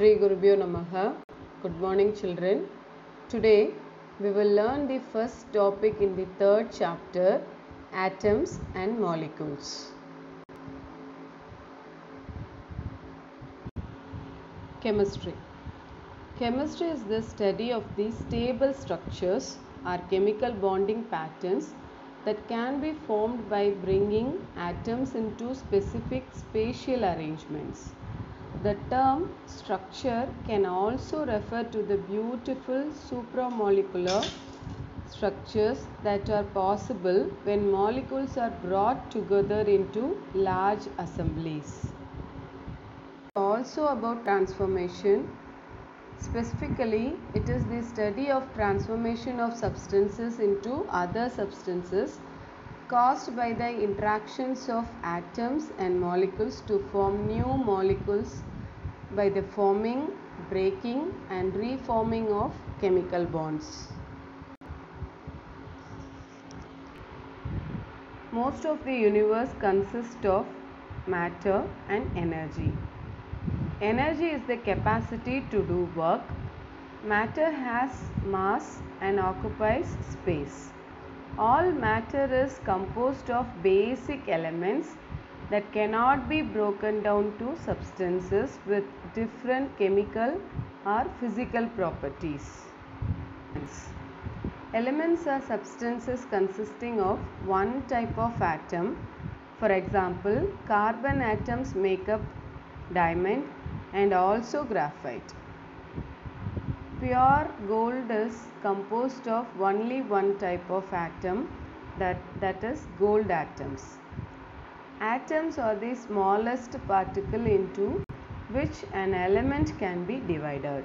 Shri Gurubhyo Namaha. Good morning, children. Today we will learn the first topic in the third chapter, atoms and molecules. Chemistry. Chemistry is the study of the stable structures or chemical bonding patterns that can be formed by bringing atoms into specific spatial arrangements. The term structure can also refer to the beautiful supramolecular structures that are possible when molecules are brought together into large assemblies. Also about transformation. Specifically, it is the study of transformation of substances into other substances caused by the interactions of atoms and molecules to form new molecules by the forming, breaking and reforming of chemical bonds. Most of the universe consists of matter and energy. Energy is the capacity to do work. Matter has mass and occupies space. All matter is composed of basic elements that cannot be broken down to substances with different chemical or physical properties. Elements are substances consisting of one type of atom. For example, carbon atoms make up diamond and also graphite. Pure gold is composed of only one type of atom, that is gold atoms. Atoms are the smallest particle into which an element can be divided.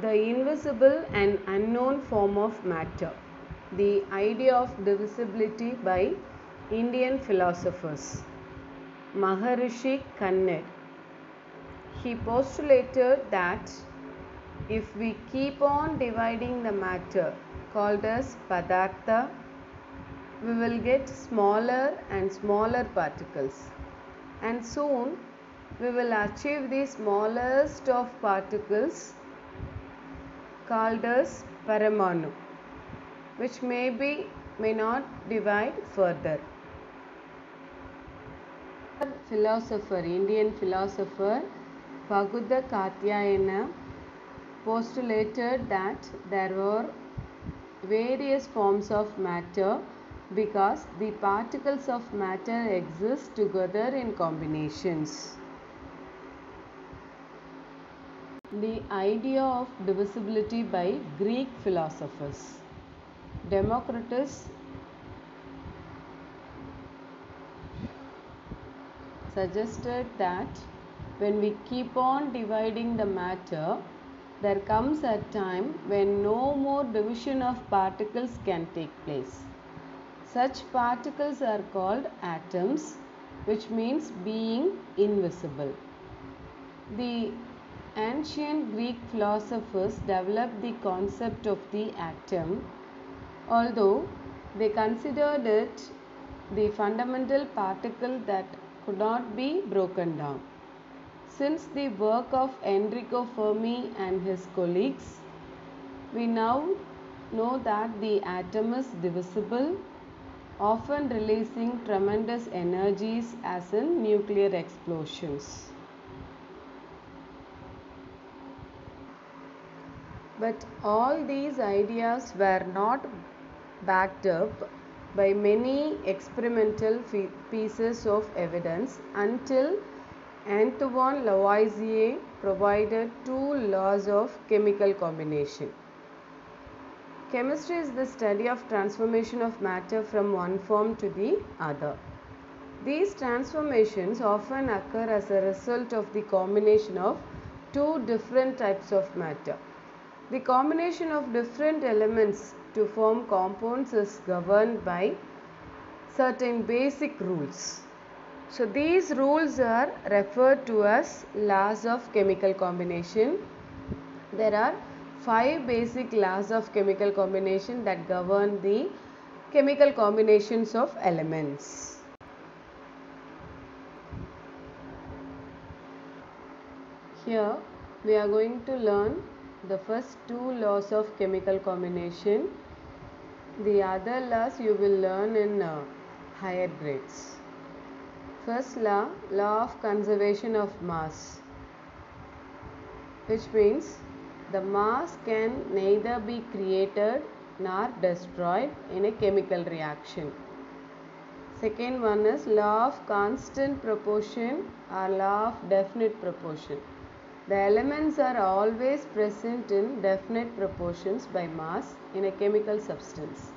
The invisible and unknown form of matter. The idea of divisibility by Indian philosophers. Maharishi Kannad. He postulated that if we keep on dividing the matter called as Padartha, we will get smaller and smaller particles, and soon we will achieve the smallest of particles called as Paramanu, which may not divide further. Indian philosopher Pagudha Katyayana postulated that there were various forms of matter because the particles of matter exist together in combinations. The idea of divisibility by Greek philosophers. Democritus suggested that when we keep on dividing the matter, there comes a time when no more division of particles can take place. Such particles are called atoms, which means being invisible. The ancient Greek philosophers developed the concept of the atom, although they considered it the fundamental particle that could not be broken down. Since the work of Enrico Fermi and his colleagues, we now know that the atom is divisible, often releasing tremendous energies as in nuclear explosions. But all these ideas were not backed up by many experimental pieces of evidence until Antoine Lavoisier provided two laws of chemical combination. Chemistry is the study of transformation of matter from one form to the other. These transformations often occur as a result of the combination of two different types of matter. The combination of different elements to form compounds is governed by certain basic rules. So these rules are referred to as laws of chemical combination. There are 5 basic laws of chemical combination that govern the chemical combinations of elements. Here we are going to learn the first two laws of chemical combination. The other laws you will learn in higher grades. First law, law of conservation of mass, which means the mass can neither be created nor destroyed in a chemical reaction. Second one is law of constant proportion or law of definite proportion. The elements are always present in definite proportions by mass in a chemical substance.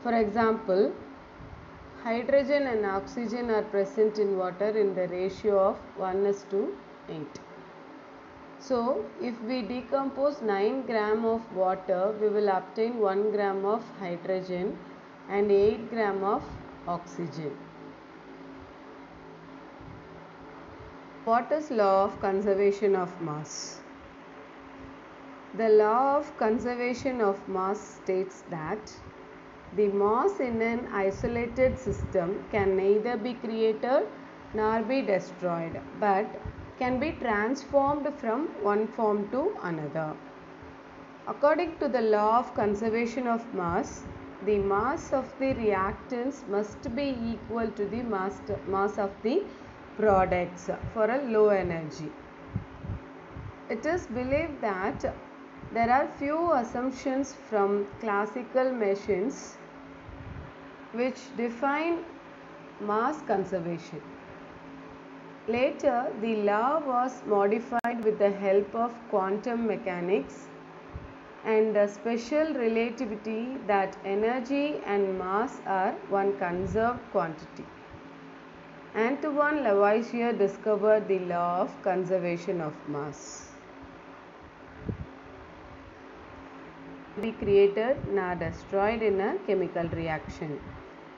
For example, hydrogen and oxygen are present in water in the ratio of 1:8. So, if we decompose 9 gram of water, we will obtain 1 gram of hydrogen and 8 gram of oxygen. What is law of conservation of mass? The law of conservation of mass states that the mass in an isolated system can neither be created nor be destroyed, but can be transformed from one form to another. According to the law of conservation of mass, the mass of the reactants must be equal to the mass of the products for a low energy. It is believed that there are few assumptions from classical machines which define mass conservation. Later, the law was modified with the help of quantum mechanics and the special relativity that energy and mass are one conserved quantity. Antoine Lavoisier discovered the law of conservation of mass. Be created nor destroyed in a chemical reaction.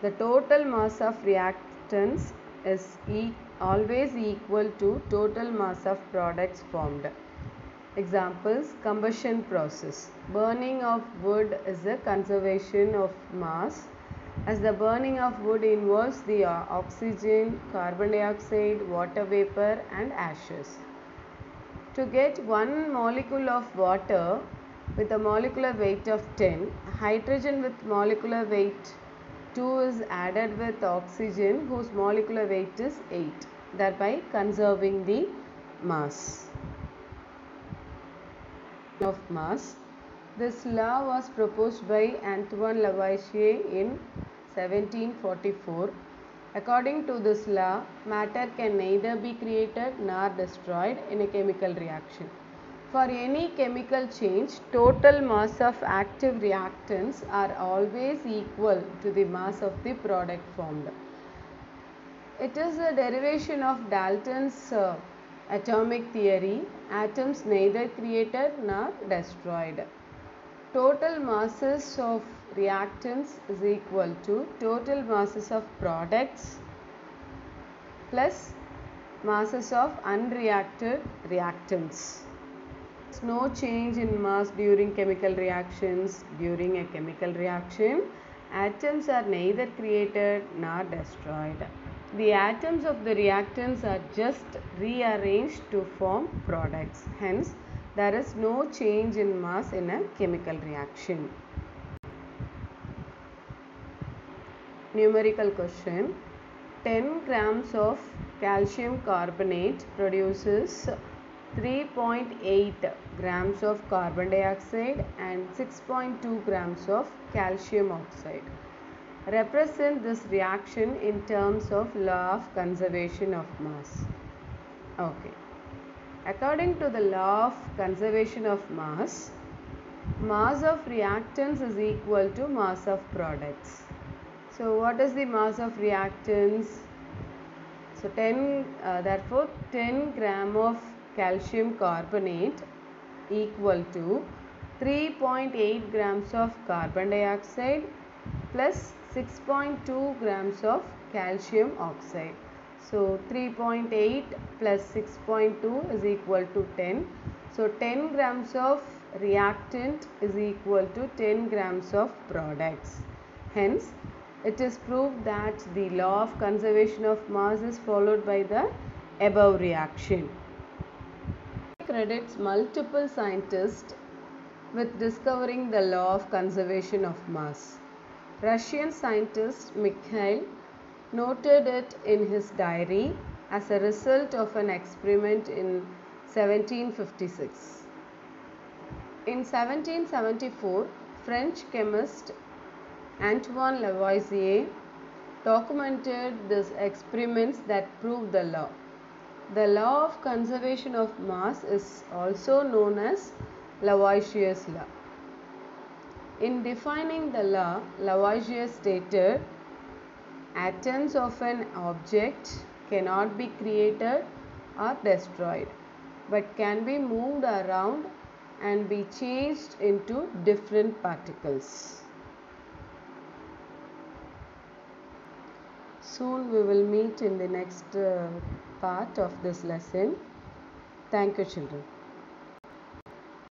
The total mass of reactants is always equal to total mass of products formed. Examples: combustion process. Burning of wood is a conservation of mass, as the burning of wood involves the oxygen, carbon dioxide, water vapor and ashes. To get 1 molecule of water with a molecular weight of 10, hydrogen with molecular weight 2 is added with oxygen whose molecular weight is 8, thereby conserving the mass. Of mass. This law was proposed by Antoine Lavoisier in 1744. According to this law, matter can neither be created nor destroyed in a chemical reaction. For any chemical change, total mass of active reactants are always equal to the mass of the product formed. It is a derivation of Dalton's atomic theory. Atoms neither created nor destroyed. Total masses of reactants is equal to total masses of products plus masses of unreacted reactants. There is no change in mass during chemical reactions. During a chemical reaction, atoms are neither created nor destroyed. The atoms of the reactants are just rearranged to form products. Hence, there is no change in mass in a chemical reaction. Numerical question. 10 grams of calcium carbonate produces 3.8 grams of carbon dioxide and 6.2 grams of calcium oxide. Represent this reaction in terms of law of conservation of mass. Okay. According to the law of conservation of mass, mass of reactants is equal to mass of products. So, what is the mass of reactants? So, therefore 10 gram of calcium carbonate equal to 3.8 grams of carbon dioxide plus 6.2 grams of calcium oxide. So, 3.8 plus 6.2 is equal to 10. So, 10 grams of reactant is equal to 10 grams of products. Hence, it is proved that the law of conservation of mass is followed by the above reaction. credits multiple scientists with discovering the law of conservation of mass. Russian scientist Mikhail noted it in his diary as a result of an experiment in 1756. In 1774, French chemist Antoine Lavoisier documented these experiments that proved the law. The law of conservation of mass is also known as Lavoisier's law. In defining the law, Lavoisier stated, atoms of an object cannot be created or destroyed, but can be moved around and be changed into different particles. Soon we will meet in the next part of this lesson. Thank you, children.